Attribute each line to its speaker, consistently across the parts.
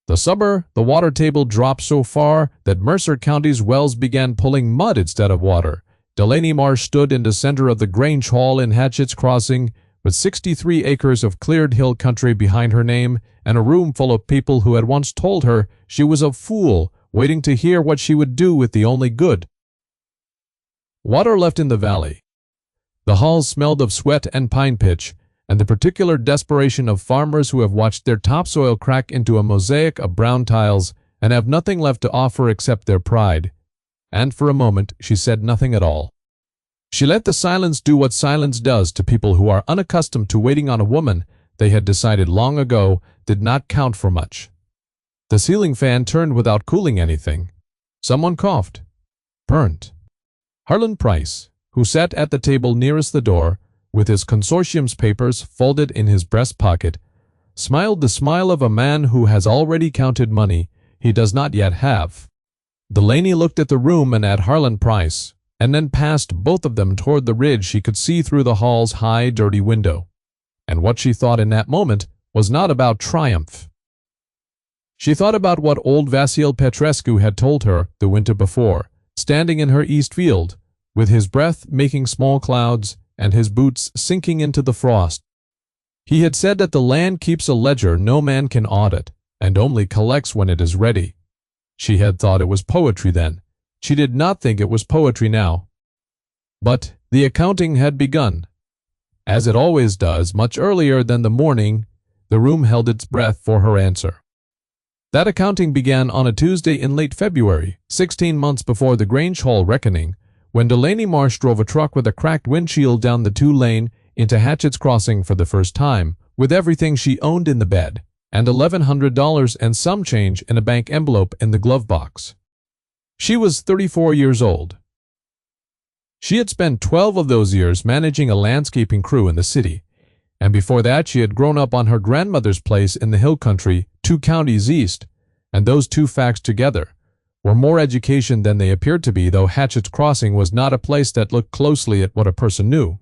Speaker 1: The water table dropped so far that Mercer County's wells began pulling mud instead of water. Delaney Marsh stood in the center of the Grange Hall in Hatchett's Crossing, with 63 acres of cleared hill country behind her name and a room full of people who had once told her she was a fool, waiting to hear what she would do with the only good water left in the valley. The halls smelled of sweat and pine pitch, and the particular desperation of farmers who have watched their topsoil crack into a mosaic of brown tiles and have nothing left to offer except their pride. And for a moment she said nothing at all. She let the silence do what silence does to people who are unaccustomed to waiting on a woman they had decided long ago did not count for much. The ceiling fan turned without cooling anything. Someone coughed. Burnt. Harlan Price, who sat at the table nearest the door, with his consortium's papers folded in his breast pocket, smiled the smile of a man who has already counted money he does not yet have. Delaney looked at the room and at Harlan Price, and then passed both of them toward the ridge she could see through the hall's high, dirty window. And what she thought in that moment was not about triumph. She thought about what old Vasil Petrescu had told her the winter before, standing in her east field, with his breath making small clouds and his boots sinking into the frost. He had said that the land keeps a ledger no man can audit, and only collects when it is ready. She had thought it was poetry then. She did not think it was poetry now. But the accounting had begun. As it always does, much earlier than the morning, the room held its breath for her answer. That accounting began on a Tuesday in late February, 16 months before the Grange Hall reckoning, when Delaney Marsh drove a truck with a cracked windshield down the 2-lane into Hatchett's Crossing for the first time, with everything she owned in the bed, and $1,100 and some change in a bank envelope in the glove box. She was 34 years old. She had spent 12 of those years managing a landscaping crew in the city, and before that she had grown up on her grandmother's place in the hill country 2 counties east, and those two facts together were more education than they appeared to be, though Hatchett's Crossing was not a place that looked closely at what a person knew.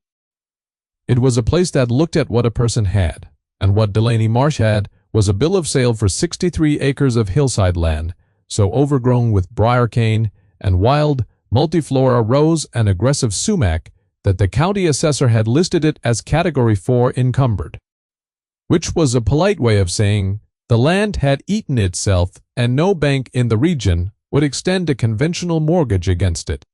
Speaker 1: It was a place that looked at what a person had, and what Delaney Marsh had was a bill of sale for 63 acres of hillside land, so overgrown with briar cane and wild, multiflora rose and aggressive sumac that the county assessor had listed it as Category 4 encumbered, which was a polite way of saying the land had eaten itself and no bank in the region would extend a conventional mortgage against it.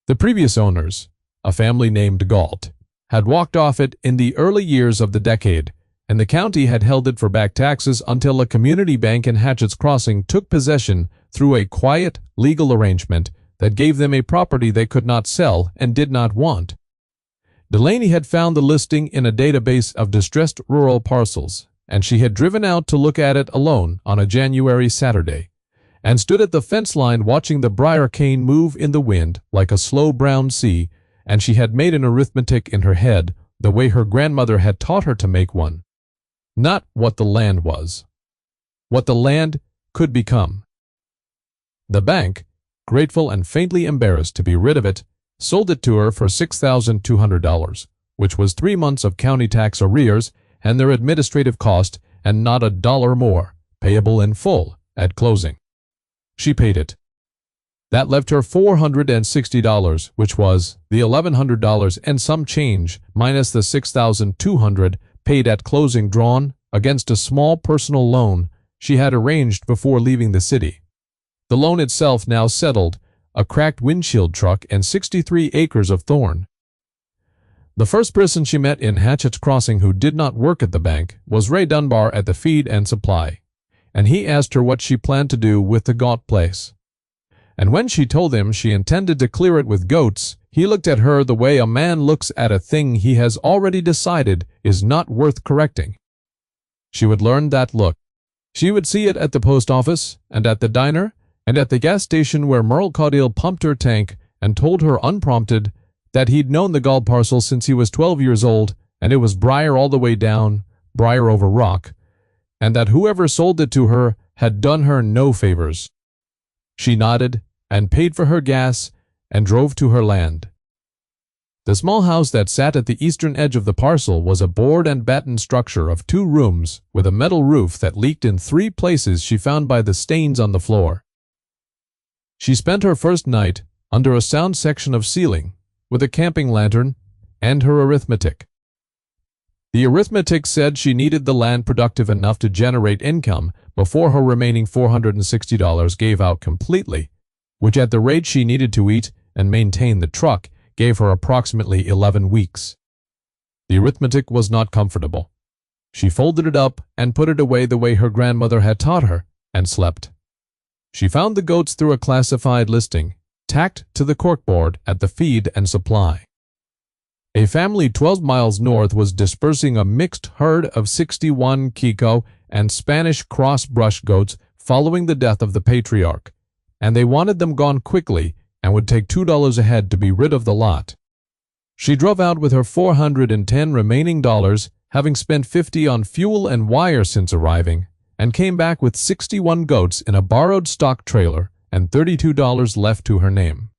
Speaker 1: The previous owners, a family named Galt, had walked off it in the early years of the decade, and the county had held it for back taxes until a community bank in Hatchett's Crossing took possession through a quiet, legal arrangement that gave them a property they could not sell and did not want. Delaney had found the listing in a database of distressed rural parcels, and she had driven out to look at it alone on a January Saturday, and stood at the fence line watching the briar cane move in the wind like a slow brown sea, and she had made an arithmetic in her head the way her grandmother had taught her to make one. Not what the land was. What the land could become. The bank, grateful and faintly embarrassed to be rid of it, sold it to her for $6,200, which was 3 months of county tax arrears and their administrative cost, and not a dollar more, payable in full at closing. She paid it. That left her $460, which was the $1,100 and some change minus the $6,200 paid at closing, drawn against a small personal loan she had arranged before leaving the city. The loan itself now settled a cracked windshield truck and 63 acres of thorn. The first person she met in Hatchett's Crossing who did not work at the bank was Ray Dunbar at the Feed and Supply, and he asked her what she planned to do with the Galt place. And when she told him she intended to clear it with goats, he looked at her the way a man looks at a thing he has already decided is not worth correcting. She would learn that look. She would see it at the post office, and at the diner, and at the gas station where Merle Caudill pumped her tank and told her unprompted that he'd known the Galt parcel since he was 12 years old, and it was Briar all the way down, Briar over rock, and that whoever sold it to her had done her no favors. She nodded and paid for her gas and drove to her land. The small house that sat at the eastern edge of the parcel was a board and batten structure of 2 rooms with a metal roof that leaked in 3 places she found by the stains on the floor. She spent her first night under a sound section of ceiling with a camping lantern and her arithmetic. The arithmetic said she needed the land productive enough to generate income before her remaining $460 gave out completely, which at the rate she needed to eat and maintain the truck gave her approximately 11 weeks. The arithmetic was not comfortable. She folded it up and put it away the way her grandmother had taught her, and slept. She found the goats through a classified listing, tacked to the corkboard at the feed and supply. A family 12 miles north was dispersing a mixed herd of 61 Kiko and Spanish cross-brush goats following the death of the patriarch, and they wanted them gone quickly and would take $2 a head to be rid of the lot. She drove out with her $410 remaining dollars, having spent $50 on fuel and wire since arriving, and came back with 61 goats in a borrowed stock trailer and $32 left to her name.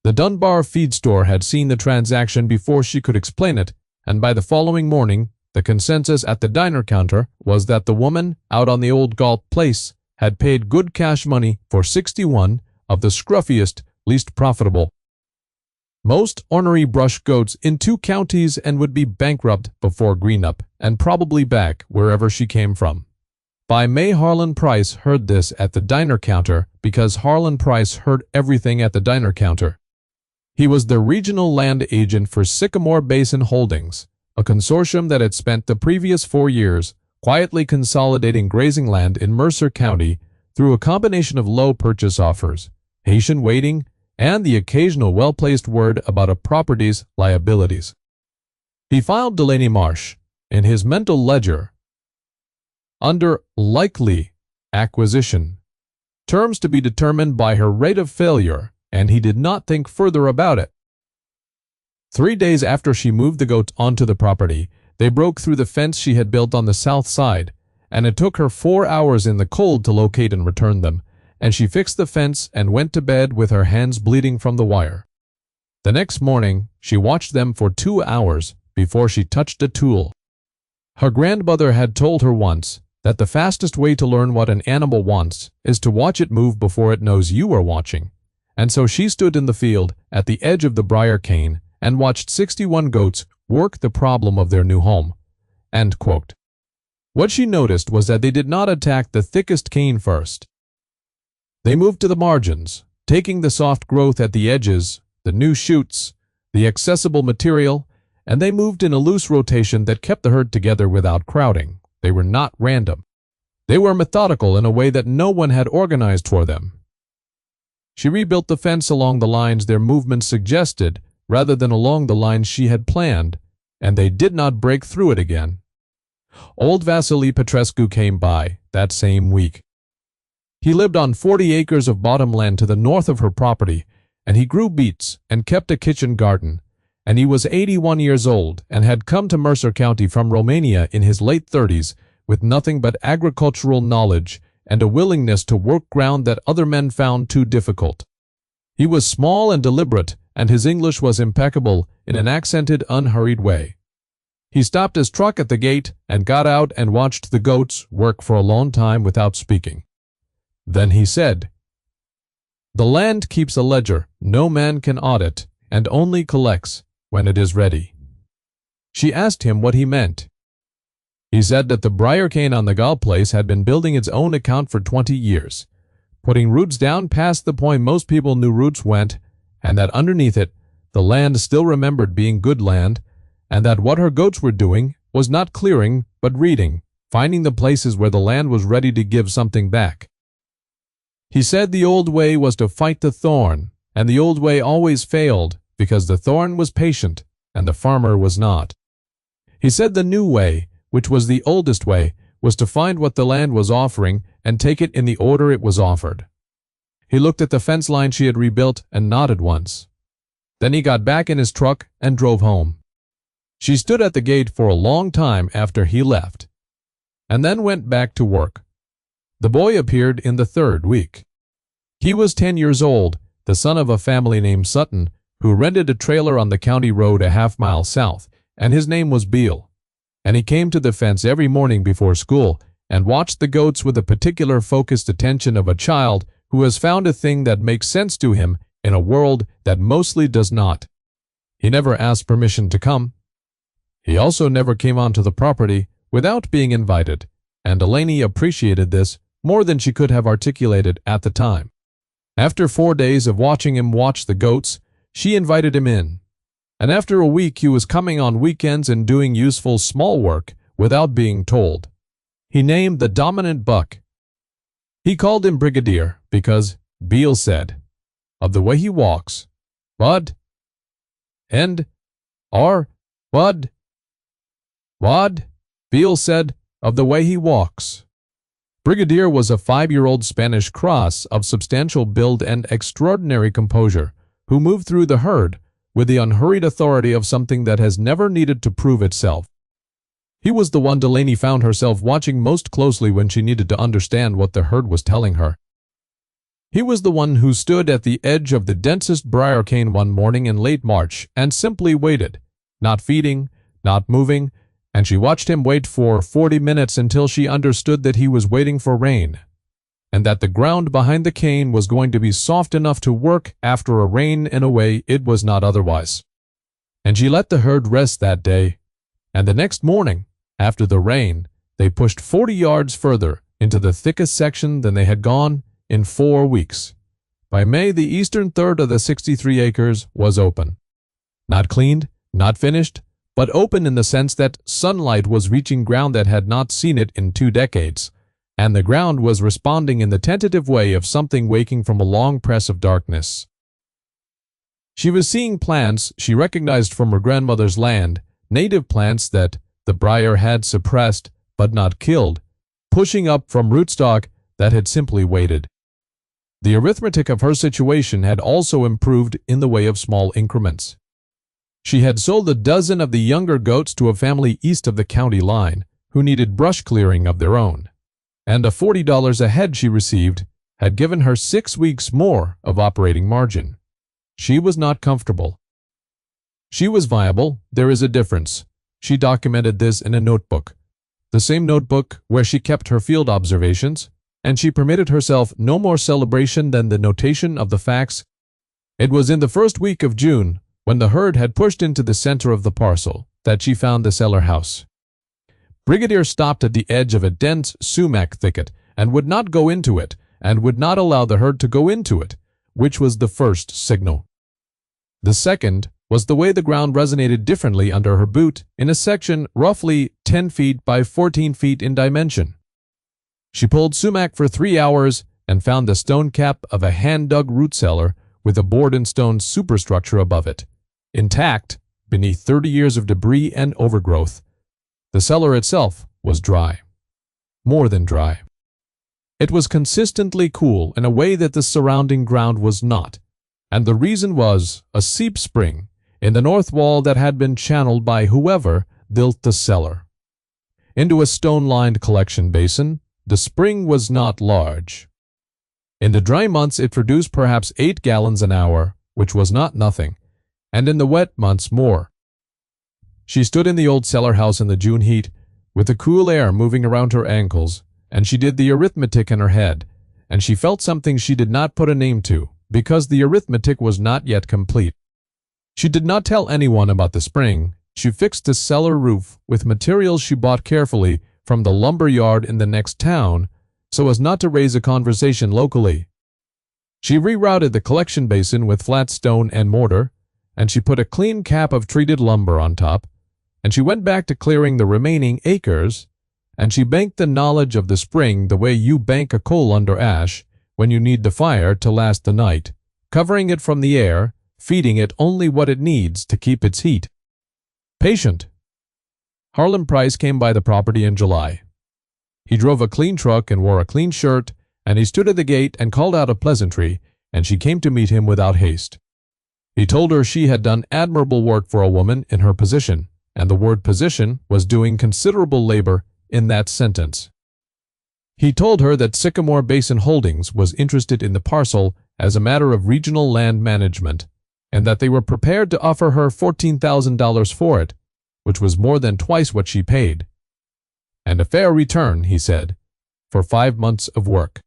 Speaker 1: The Dunbar feed store had seen the transaction before she could explain it, and by the following morning, the consensus at the diner counter was that the woman out on the old Galt place had paid good cash money for 61 of the scruffiest, least profitable. Most ornery brush goats in 2 counties and would be bankrupt before Greenup and probably back wherever she came from. By May Harlan Price heard this at the diner counter because Harlan Price heard everything at the diner counter. He was the regional land agent for Sycamore Basin Holdings, a consortium that had spent the previous 4 years quietly consolidating grazing land in Mercer County through a combination of low purchase offers, patient waiting, and the occasional well-placed word about a property's liabilities. He filed Delaney Marsh in his mental ledger under likely acquisition, terms to be determined by her rate of failure, and he did not think further about it. 3 days after she moved the goats onto the property, they broke through the fence she had built on the south side, and it took her 4 hours in the cold to locate and return them, and she fixed the fence and went to bed with her hands bleeding from the wire. The next morning, she watched them for 2 hours before she touched a tool. Her grandmother had told her once that the fastest way to learn what an animal wants is to watch it move before it knows you are watching, and so she stood in the field at the edge of the briar cane and watched 61 goats work the problem of their new home. End quote. What she noticed was that they did not attack the thickest cane first. They moved to the margins, taking the soft growth at the edges, the new shoots, the accessible material, and they moved in a loose rotation that kept the herd together without crowding. They were not random. They were methodical in a way that no one had organized for them. She rebuilt the fence along the lines their movements suggested rather than along the lines she had planned, and they did not break through it again. Old Vasily Petrescu came by that same week. He lived on 40 acres of bottomland to the north of her property, and he grew beets and kept a kitchen garden, and he was 81 years old and had come to Mercer County from Romania in his late 30s with nothing but agricultural knowledge and a willingness to work ground that other men found too difficult. He was small and deliberate, and his English was impeccable in an accented, unhurried way. He stopped his truck at the gate and got out and watched the goats work for a long time without speaking. Then he said, "The land keeps a ledger no man can audit and only collects when it is ready." She asked him what he meant. He said that the briar cane on the Gall place had been building its own account for 20 years, putting roots down past the point most people knew roots went, and that underneath it, the land still remembered being good land, and that what her goats were doing was not clearing but reading, finding the places where the land was ready to give something back. He said the old way was to fight the thorn, and the old way always failed because the thorn was patient and the farmer was not. He said the new way, which was the oldest way, was to find what the land was offering and take it in the order it was offered. He looked at the fence line she had rebuilt and nodded once. Then he got back in his truck and drove home. She stood at the gate for a long time after he left, and then went back to work. The boy appeared in the 3rd week. He was 10 years old, the son of a family named Sutton, who rented a trailer on the county road a half-mile south, and his name was Beal. And he came to the fence every morning before school and watched the goats with the particular focused attention of a child who has found a thing that makes sense to him in a world that mostly does not. He never asked permission to come. He also never came onto the property without being invited, and Delaney appreciated this more than she could have articulated at the time. After 4 days of watching him watch the goats, she invited him in. And after a week he was coming on weekends and doing useful small work without being told. He named the dominant buck. He called him Brigadier because, Beal said, of the way he walks. Bud? And? Or? Bud? Wad? Beal said, of the way he walks. Brigadier was a 5-year-old Spanish cross of substantial build and extraordinary composure, who moved through the herd with the unhurried authority of something that has never needed to prove itself. He was the one Delaney found herself watching most closely when she needed to understand what the herd was telling her. He was the one who stood at the edge of the densest briar cane one morning in late March and simply waited, not feeding, not moving, and she watched him wait for 40 minutes until she understood that he was waiting for rain, and that the ground behind the cane was going to be soft enough to work after a rain in a way it was not otherwise. And she let the herd rest that day, and the next morning, after the rain, they pushed 40 yards further into the thickest section than they had gone in 4 weeks. By May, the eastern third of the 63 acres was open. Not cleaned, not finished, but open in the sense that sunlight was reaching ground that had not seen it in 2 decades, and the ground was responding in the tentative way of something waking from a long press of darkness. She was seeing plants she recognized from her grandmother's land, native plants that the briar had suppressed but not killed, pushing up from rootstock that had simply waited. The arithmetic of her situation had also improved in the way of small increments. She had sold a dozen of the younger goats to a family east of the county line who needed brush clearing of their own, and the $40 a head she received had given her 6 weeks more of operating margin. She was not comfortable. She was viable, there is a difference. She documented this in a notebook, the same notebook where she kept her field observations, and she permitted herself no more celebration than the notation of the facts. It was in the first week of June, when the herd had pushed into the center of the parcel, that she found the Cellar house. Brigadier stopped at the edge of a dense sumac thicket and would not go into it, and would not allow the herd to go into it, which was the first signal. The second was the way the ground resonated differently under her boot in a section roughly 10 feet by 14 feet in dimension. She pulled sumac for 3 hours and found the stone cap of a hand-dug root cellar with a board and stone superstructure above it, intact beneath 30 years of debris and overgrowth. The cellar itself was dry. More than dry. It was consistently cool in a way that the surrounding ground was not, and the reason was a seep spring in the north wall that had been channeled by whoever built the cellar. Into a stone-lined collection basin, the spring was not large. In the dry months it produced perhaps 8 gallons an hour, which was not nothing, and in the wet months more. She stood in the old cellar house in the June heat, with the cool air moving around her ankles, and she did the arithmetic in her head, and she felt something she did not put a name to, because the arithmetic was not yet complete. She did not tell anyone about the spring. She fixed the cellar roof with materials she bought carefully from the lumber yard in the next town, so as not to raise a conversation locally. She rerouted the collection basin with flat stone and mortar, and she put a clean cap of treated lumber on top, and she went back to clearing the remaining acres, and she banked the knowledge of the spring the way you bank a coal under ash when you need the fire to last the night, covering it from the air, feeding it only what it needs to keep its heat. Patient. Harlan Price came by the property in July. He drove a clean truck and wore a clean shirt, and he stood at the gate and called out a pleasantry, and she came to meet him without haste. He told her she had done admirable work for a woman in her position, and the word position was doing considerable labor in that sentence. He told her that Sycamore Basin Holdings was interested in the parcel as a matter of regional land management, and that they were prepared to offer her $14,000 for it, which was more than twice what she paid. And a fair return, he said, for 5 months of work.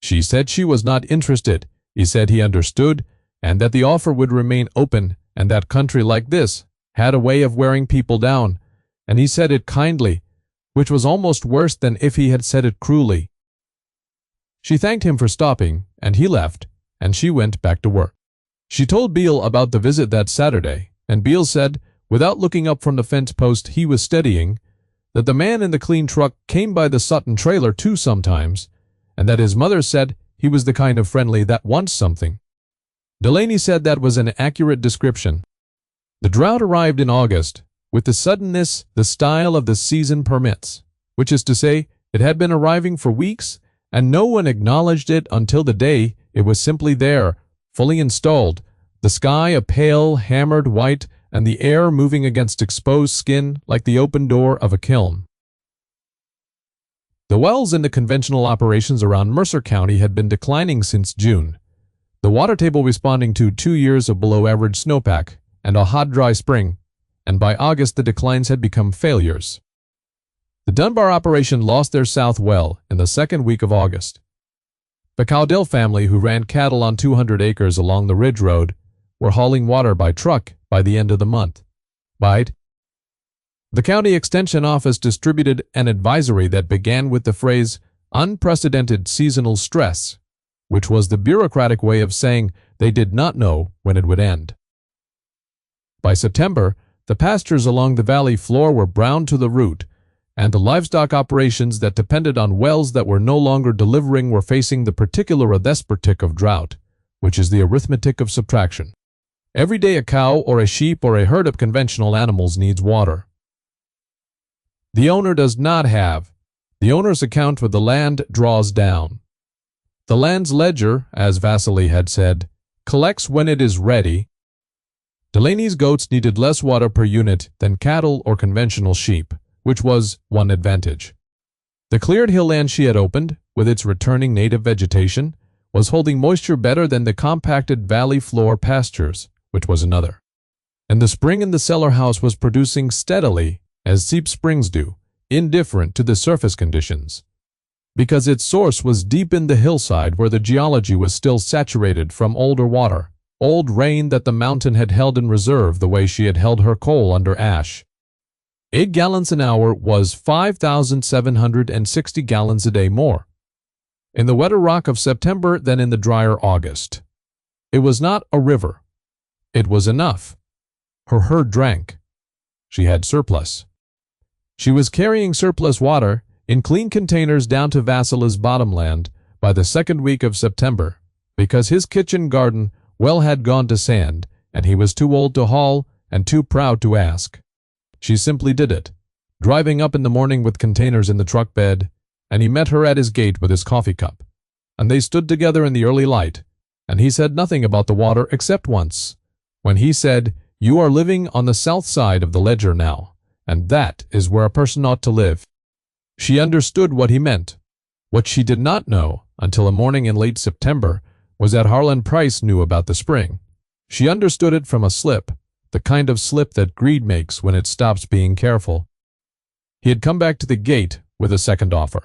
Speaker 1: She said she was not interested. He said he understood, and that the offer would remain open, and that country like this had a way of wearing people down, and he said it kindly, which was almost worse than if he had said it cruelly. She thanked him for stopping, and he left, and she went back to work. She told Beale about the visit that Saturday, and Beale said, without looking up from the fence post he was steadying, that the man in the clean truck came by the Sutton trailer too sometimes, and that his mother said he was the kind of friendly that wants something. Delaney said that was an accurate description. The drought arrived in August, with the suddenness the style of the season permits, which is to say, it had been arriving for weeks, and no one acknowledged it until the day it was simply there, fully installed, the sky a pale, hammered white, and the air moving against exposed skin like the open door of a kiln. The wells in the conventional operations around Mercer County had been declining since June, the water table responding to 2 years of below-average snowpack and a hot, dry spring, and by August the declines had become failures. The Dunbar operation lost their south well in the second week of August. The Cowdell family, who ran cattle on 200 acres along the Ridge Road, were hauling water by truck by the end of the month. The county extension office distributed an advisory that began with the phrase unprecedented seasonal stress, which was the bureaucratic way of saying they did not know when it would end. By September, the pastures along the valley floor were brown to the root, and the livestock operations that depended on wells that were no longer delivering were facing the particular arithmetic of drought, which is the arithmetic of subtraction. Every day a cow or a sheep or a herd of conventional animals needs water. The owner does not have. The owner's account for the land draws down. The land's ledger, as Vasily had said, collects when it is ready. Delaney's goats needed less water per unit than cattle or conventional sheep, which was one advantage. The cleared hill land she had opened, with its returning native vegetation, was holding moisture better than the compacted valley floor pastures, which was another. And the spring in the cellar house was producing steadily, as Seep Springs do, indifferent to the surface conditions, because its source was deep in the hillside where the geology was still saturated from older water, old rain that the mountain had held in reserve the way she had held her coal under ash. 8 gallons an hour was 5,760 gallons a day more in the wetter rock of September than in the drier August. It was not a river. It was enough. Her herd drank. She had surplus. She was carrying surplus water in clean containers down to Vasily's bottomland by the second week of September, because his kitchen garden well had gone to sand, and he was too old to haul and too proud to ask. She simply did it, driving up in the morning with containers in the truck bed, and he met her at his gate with his coffee cup, and they stood together in the early light, and he said nothing about the water except once, when he said, "You are living on the south side of the ledger now, and that is where a person ought to live." She understood what he meant. What she did not know, until a morning in late September, was that Harlan Price knew about the spring. She understood it from a slip, the kind of slip that greed makes when it stops being careful. He had come back to the gate with a second offer.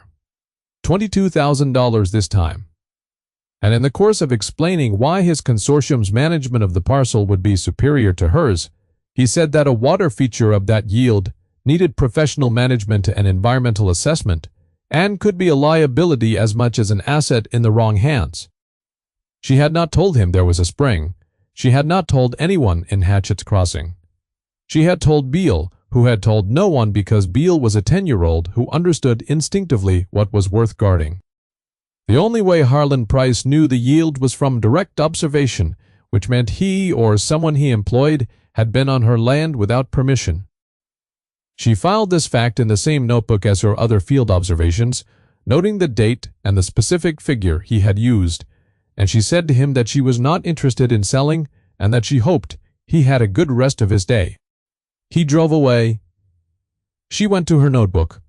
Speaker 1: $22,000 this time. And in the course of explaining why his consortium's management of the parcel would be superior to hers, he said that a water feature of that yield needed professional management and environmental assessment, and could be a liability as much as an asset in the wrong hands. She had not told him there was a spring. She had not told anyone in Hatchett's Crossing. She had told Beale, who had told no one because Beale was a 10-year-old who understood instinctively what was worth guarding. The only way Harlan Price knew the yield was from direct observation, which meant he or someone he employed had been on her land without permission. She filed this fact in the same notebook as her other field observations, noting the date and the specific figure he had used, and she said to him that she was not interested in selling and that she hoped he had a good rest of his day. He drove away. She went to her notebook.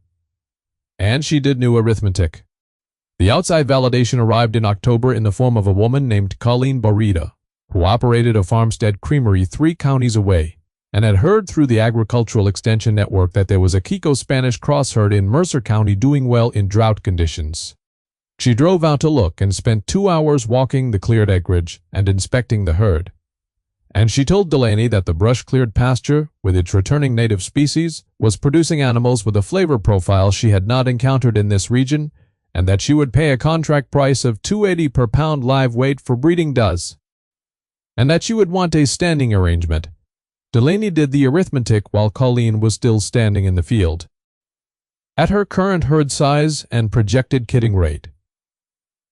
Speaker 1: And she did new arithmetic. The outside validation arrived in October in the form of a woman named Colleen Barita, who operated a farmstead creamery 3 counties away, and had heard through the Agricultural Extension Network that there was a Kiko-Spanish crossherd in Mercer County doing well in drought conditions. She drove out to look and spent 2 hours walking the cleared acreage and inspecting the herd. And she told Delaney that the brush-cleared pasture, with its returning native species, was producing animals with a flavor profile she had not encountered in this region, and that she would pay a contract price of $2.80 per pound live weight for breeding does, and that she would want a standing arrangement. Delaney did the arithmetic while Colleen was still standing in the field. At her current herd size and projected kidding rate,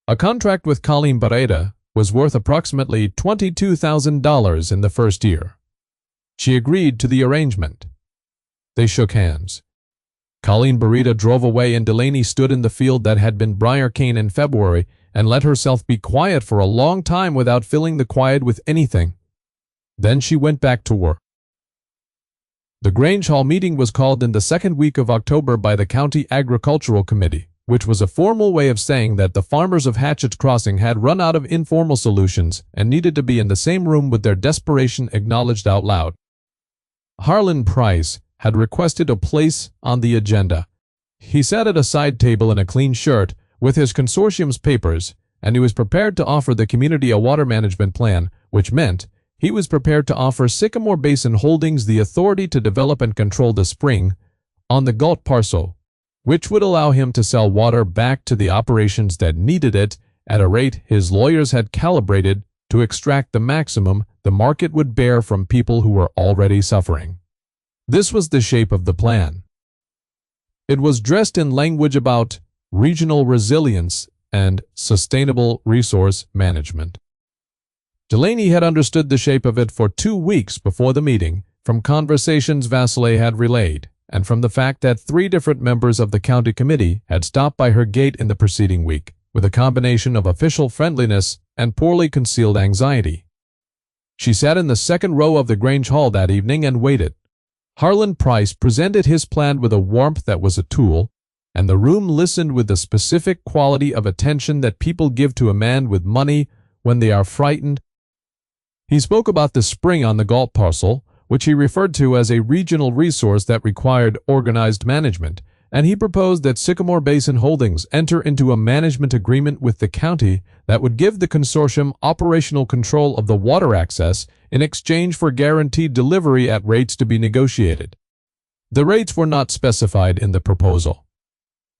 Speaker 1: a contract with Colleen Barreda was worth approximately $22,000 in the first year. She agreed to the arrangement. They shook hands. Colleen Barreda drove away and Delaney stood in the field that had been Briar cane in February and let herself be quiet for a long time without filling the quiet with anything. Then she went back to work. The Grange Hall meeting was called in the second week of October by the County Agricultural Committee, which was a formal way of saying that the farmers of Hatchett's Crossing had run out of informal solutions and needed to be in the same room with their desperation acknowledged out loud. Harlan Price had requested a place on the agenda. He sat at a side table in a clean shirt with his consortium's papers, and he was prepared to offer the community a water management plan, which meant he was prepared to offer Sycamore Basin Holdings the authority to develop and control the spring on the Galt parcel, which would allow him to sell water back to the operations that needed it at a rate his lawyers had calibrated to extract the maximum the market would bear from people who were already suffering. This was the shape of the plan. It was dressed in language about regional resilience and sustainable resource management. Delaney had understood the shape of it for 2 weeks before the meeting, from conversations Vasile had relayed, and from the fact that 3 different members of the county committee had stopped by her gate in the preceding week, with a combination of official friendliness and poorly concealed anxiety. She sat in the second row of the Grange Hall that evening and waited. Harlan Price presented his plan with a warmth that was a tool, and the room listened with the specific quality of attention that people give to a man with money when they are frightened. He spoke about the spring on the Galt parcel, which he referred to as a regional resource that required organized management, and he proposed that Sycamore Basin Holdings enter into a management agreement with the county that would give the consortium operational control of the water access in exchange for guaranteed delivery at rates to be negotiated. The rates were not specified in the proposal.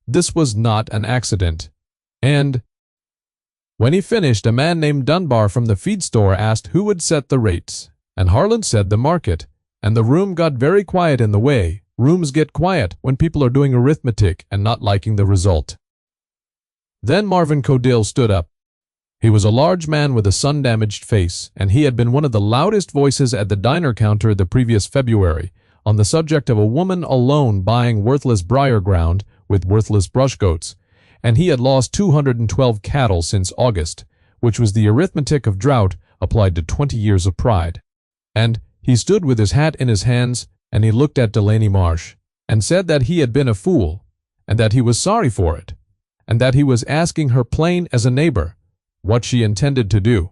Speaker 1: This was not an accident, and when he finished, a man named Dunbar from the feed store asked who would set the rates, and Harlan said the market, and the room got very quiet in the way rooms get quiet when people are doing arithmetic and not liking the result. Then Marvin Codill stood up. He was a large man with a sun-damaged face, and he had been one of the loudest voices at the diner counter the previous February on the subject of a woman alone buying worthless Briar ground with worthless brush goats, and he had lost 212 cattle since August, which was the arithmetic of drought applied to 20 years of pride. And he stood with his hat in his hands, and he looked at Delaney Marsh, and said that he had been a fool, and that he was sorry for it, and that he was asking her plain as a neighbor what she intended to do.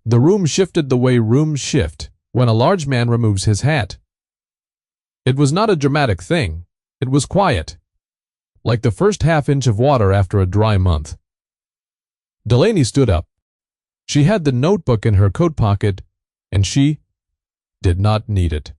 Speaker 1: The room shifted the way rooms shift when a large man removes his hat. It was not a dramatic thing. It was quiet, like the first half-inch of water after a dry month. Delaney stood up. She had the notebook in her coat pocket, and she did not need it.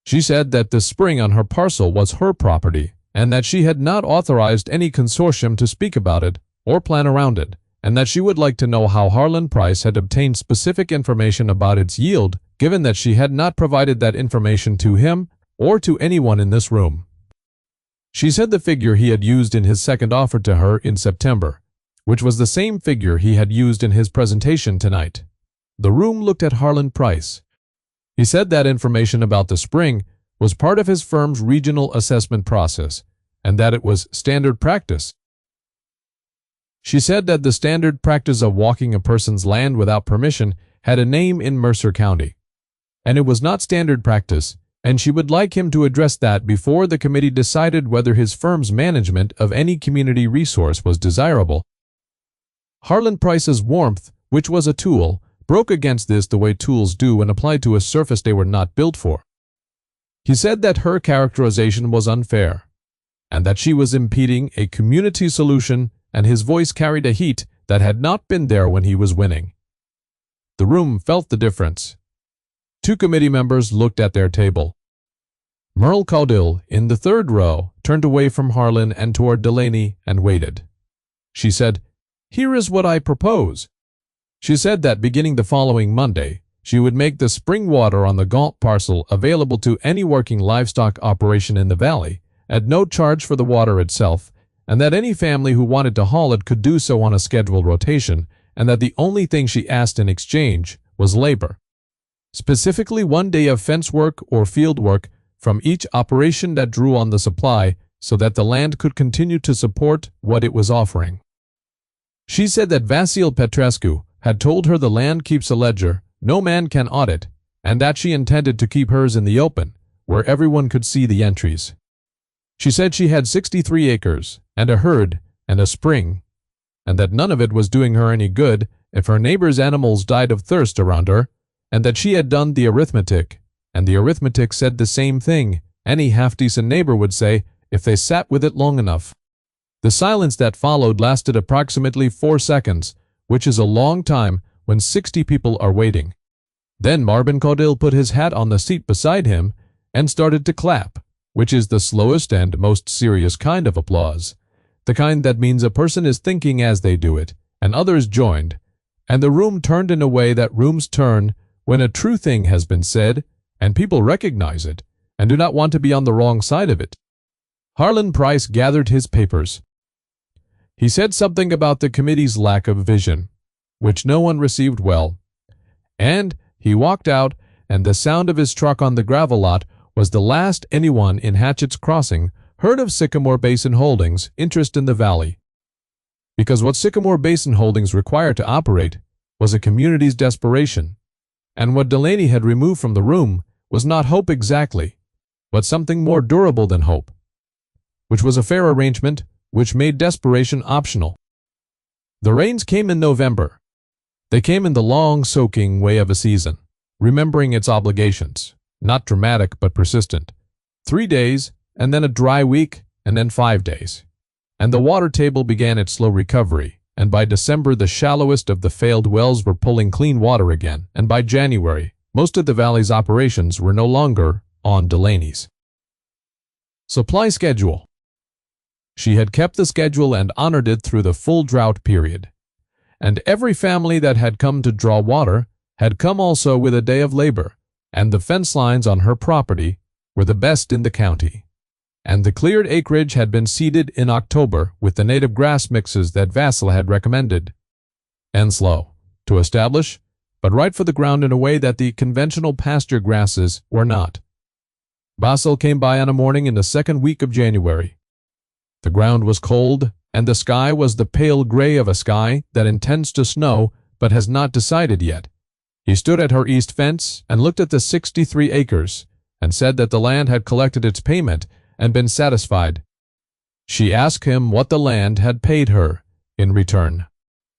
Speaker 1: She said that the spring on her parcel was her property, and that she had not authorized any consortium to speak about it or plan around it, and that she would like to know how Harlan Price had obtained specific information about its yield, given that she had not provided that information to him or to anyone in this room. She said the figure he had used in his second offer to her in September, which was the same figure he had used in his presentation tonight. The room looked at Harlan Price. He said that information about the spring was part of his firm's regional assessment process, and that it was standard practice. She said that the standard practice of walking a person's land without permission had a name in Mercer County, and it was not standard practice, and she would like him to address that before the committee decided whether his firm's management of any community resource was desirable. Harlan Price's warmth, which was a tool, broke against this the way tools do when applied to a surface they were not built for. He said that her characterization was unfair, and that she was impeding a community solution, and his voice carried a heat that had not been there when he was winning. The room felt the difference. 2 committee members looked at their table. Merle Caudill, in the 3rd row, turned away from Harlan and toward Delaney and waited. She said, "Here is what I propose." She said that beginning the following Monday, she would make the spring water on the Gaunt parcel available to any working livestock operation in the valley, at no charge for the water itself, and that any family who wanted to haul it could do so on a scheduled rotation, and that the only thing she asked in exchange was labor. Specifically 1 day of fence work or field work from each operation that drew on the supply so that the land could continue to support what it was offering. She said that Vasil Petrescu had told her the land keeps a ledger no man can audit, and that she intended to keep hers in the open, where everyone could see the entries. She said she had 63 acres, and a herd, and a spring, and that none of it was doing her any good if her neighbor's animals died of thirst around her, and that she had done the arithmetic, and the arithmetic said the same thing any half-decent neighbor would say if they sat with it long enough. The silence that followed lasted approximately 4 seconds, which is a long time when 60 people are waiting. Then Marvin Caudill put his hat on the seat beside him and started to clap, which is the slowest and most serious kind of applause, the kind that means a person is thinking as they do it, and others joined, and the room turned in a way that rooms turn when a true thing has been said, and people recognize it, and do not want to be on the wrong side of it. Harlan Price gathered his papers. He said something about the committee's lack of vision, which no one received well, and he walked out, and the sound of his truck on the gravel lot was the last anyone in Hatchett's Crossing heard of Sycamore Basin Holdings' interest in the valley. Because what Sycamore Basin Holdings required to operate was a community's desperation, and what Delaney had removed from the room was not hope exactly, but something more durable than hope, which was a fair arrangement which made desperation optional. The rains came in November. They came in the long, soaking way of a season, remembering its obligations, not dramatic but persistent. 3 days, and then a dry week, and then 5 days. And the water table began its slow recovery, and by December the shallowest of the failed wells were pulling clean water again, and by January, most of the valley's operations were no longer on Delaney's supply schedule. She had kept the schedule and honored it through the full drought period. And every family that had come to draw water had come also with a day of labor, and the fence lines on her property were the best in the county. And the cleared acreage had been seeded in October with the native grass mixes that Vasil had recommended. And slow to establish, but right for the ground in a way that the conventional pasture grasses were not. Vasil came by on a morning in the 2nd week of January. The ground was cold, and the sky was the pale gray of a sky that intends to snow but has not decided yet. He stood at her east fence and looked at the 63 acres and said that the land had collected its payment and been satisfied. She asked him what the land had paid her in return.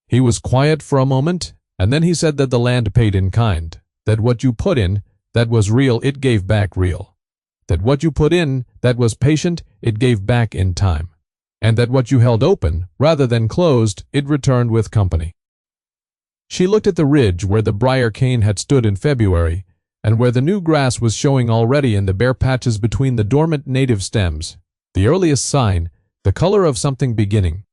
Speaker 1: He was quiet for a moment, and then he said that the land paid in kind, that what you put in that was real it gave back real, that what you put in that was patient it gave back in time, and that what you held open rather than closed it returned with company. She looked at the ridge where the briar cane had stood in February, and where the new grass was showing already in the bare patches between the dormant native stems, the earliest sign, the color of something beginning.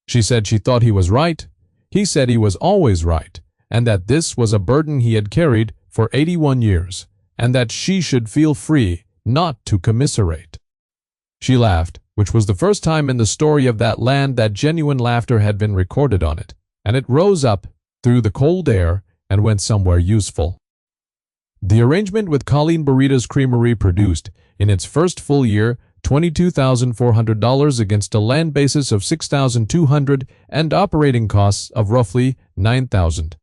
Speaker 1: She said she thought he was right, he said he was always right, and that this was a burden he had carried for 81 years, and that she should feel free not to commiserate. She laughed, which was the first time in the story of that land that genuine laughter had been recorded on it, and it rose up through the cold air and went somewhere useful. The arrangement with Colleen Burrito's Creamery produced, in its first full year, $22,400 against a land basis of $6,200 and operating costs of roughly $9,000,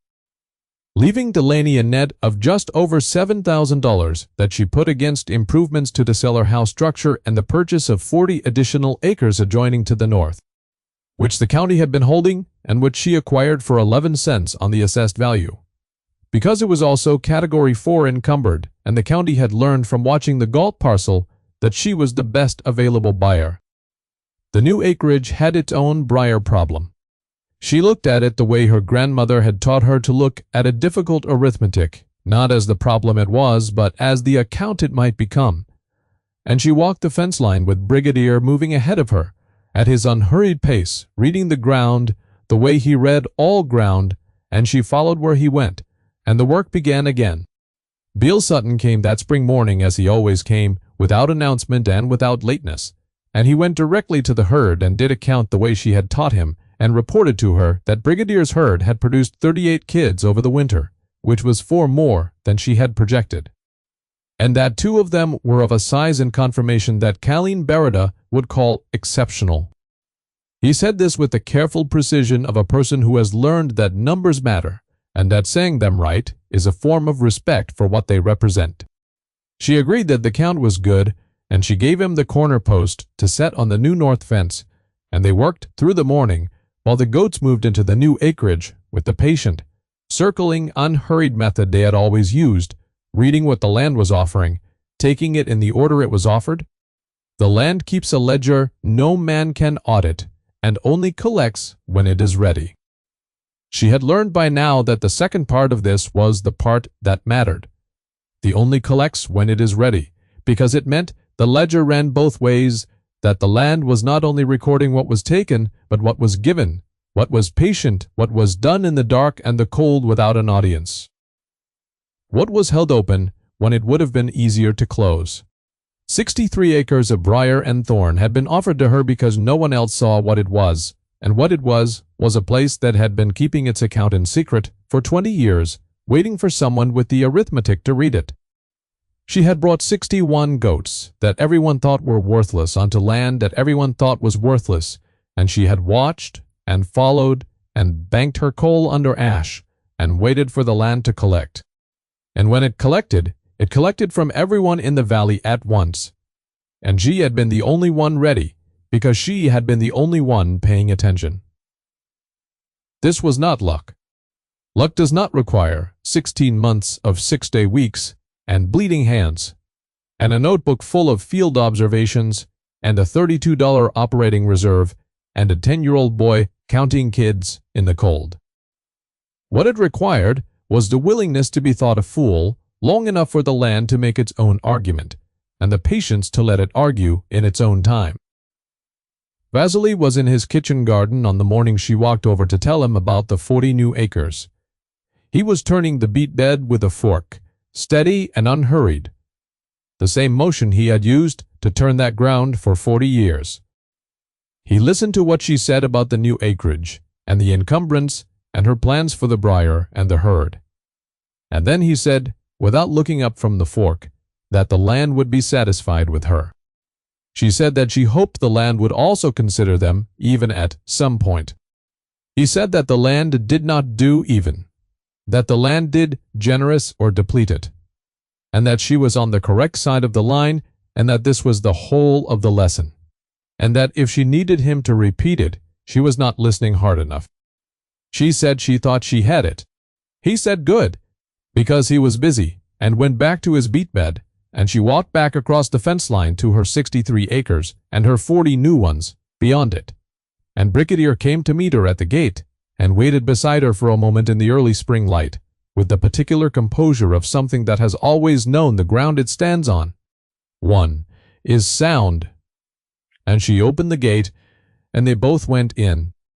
Speaker 1: leaving Delaney a net of just over $7,000 that she put against improvements to the Cellar house structure and the purchase of 40 additional acres adjoining to the north, which the county had been holding and which she acquired for 11 cents on the assessed value. because it was also Category 4 encumbered, and the county had learned from watching the Galt parcel that she was the best available buyer. The new acreage had its own Briar problem. She looked at it the way her grandmother had taught her to look at a difficult arithmetic, not as the problem it was, but as the account it might become. And she walked the fence line with Brigadier moving ahead of her, at his unhurried pace, reading the ground the way he read all ground, and she followed where he went, and the work began again. Beale Sutton came that spring morning as he always came, without announcement and without lateness, and he went directly to the herd and did account the way she had taught him, and reported to her that Brigadier's herd had produced 38 kids over the winter, which was 4 more than she had projected, and that 2 of them were of a size and conformation that Colleen Berida would call exceptional. He said this with the careful precision of a person who has learned that numbers matter, and that saying them right is a form of respect for what they represent. She agreed that the count was good, and she gave him the corner post to set on the new north fence, and they worked through the morning, while the goats moved into the new acreage with the patient, circling, unhurried method they had always used, reading what the land was offering, taking it in the order it was offered. The land keeps a ledger no man can audit, and only collects when it is ready. She had learned by now that the second part of this was the part that mattered. The only collects when it is ready, because it meant the ledger ran both ways, that the land was not only recording what was taken, but what was given, what was patient, what was done in the dark and the cold without an audience. What was held open when it would have been easier to close. 63 acres of briar and thorn had been offered to her because no one else saw what it was, and what it was a place that had been keeping its account in secret for 20 years, waiting for someone with the arithmetic to read it. She had brought 61 goats that everyone thought were worthless onto land that everyone thought was worthless, and she had watched and followed and banked her coal under ash and waited for the land to collect. And when it collected from everyone in the valley at once. And she had been the only one ready, because she had been the only one paying attention. This was not luck. Luck does not require 16 months of 6-day weeks and bleeding hands, and a notebook full of field observations, and a $32 operating reserve, and a 10-year-old boy counting kids in the cold. What it required was the willingness to be thought a fool long enough for the land to make its own argument, and the patience to let it argue in its own time. Vasily was in his kitchen garden on the morning she walked over to tell him about the 40 new acres. He was turning the beet bed with a fork, steady and unhurried, the same motion he had used to turn that ground for 40 years. He listened to what she said about the new acreage, and the encumbrance, and her plans for the briar and the herd. And then he said, without looking up from the fork, that the land would be satisfied with her. She said that she hoped the land would also consider them, even at some point. He said that the land did not do even, that the land did generous or depleted, and that she was on the correct side of the line, and that this was the whole of the lesson, and that if she needed him to repeat it, she was not listening hard enough. She said she thought she had it. He said good, because he was busy, and went back to his beet bed, and she walked back across the fence line to her 63 acres and her 40 new ones beyond it. And Brigadier came to meet her at the gate, and waited beside her for a moment in the early spring light, with the particular composure of something that has always known the ground it stands on. One is sound. And she opened the gate, and they both went in,